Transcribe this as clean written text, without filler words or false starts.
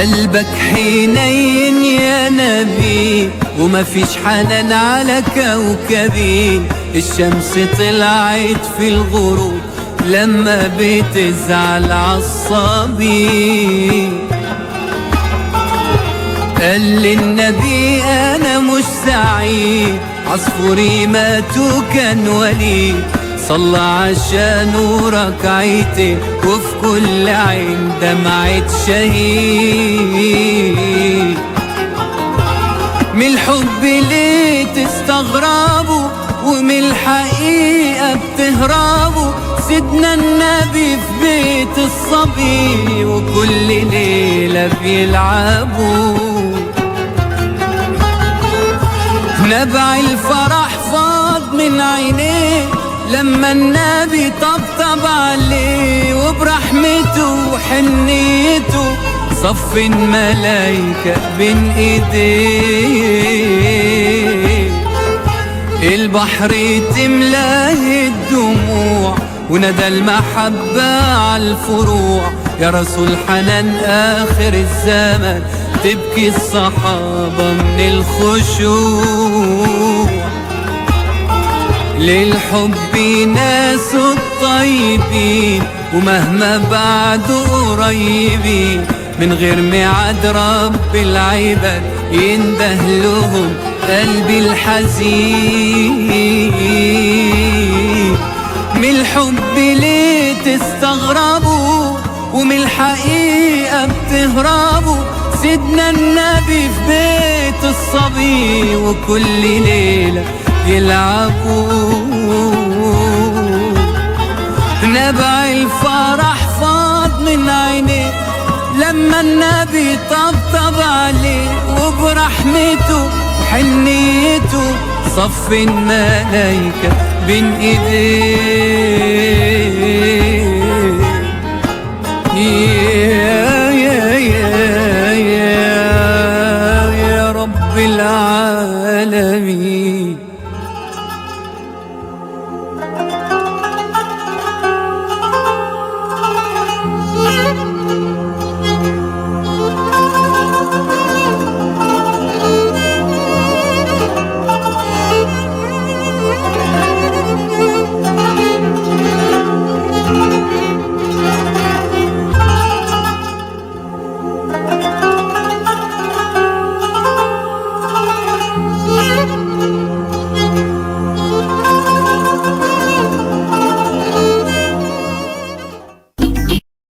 قلبك حنين يا نبي وما فيش حنان على كوكبي. الشمس طلعت في الغروب لما بتزعل عالصبي. قال للنبي انا مش سعيد، عصفوري مات وكان وليد. صلى عشانه ركعتين وفي كل عين دمعة شهيد. من الحب ليه تستغربوا ومن الحقيقة بتهربوا؟ سيدنا النبي في بيت الصبي وكل ليلة بيلعبوا. نبع الفرح فاض من عينيه لما النبي طبطب عليه، وبرحمته وحنيته صف الملايكة بين ايديه. البحر تملاه الدموع وندى المحبة عالفروع. يا رسول حنان آخر الزمن تبكي الصحابة من الخشوع. للحب ناس الطيبين ومهما بعدوا قريبين، من غير ميعاد رب العباد ينده لهم قلبي الحزين. من الحب ليه تستغربوا ومن الحقيقة بتهربوا؟ سيدنا النبي في بيت الصبي وكل ليلة يلعبوا. نبع الفرح فاض من عينيه لما النبي طبطب عليه، وبرحمته وحنيته صف الملايكة بين ايديه.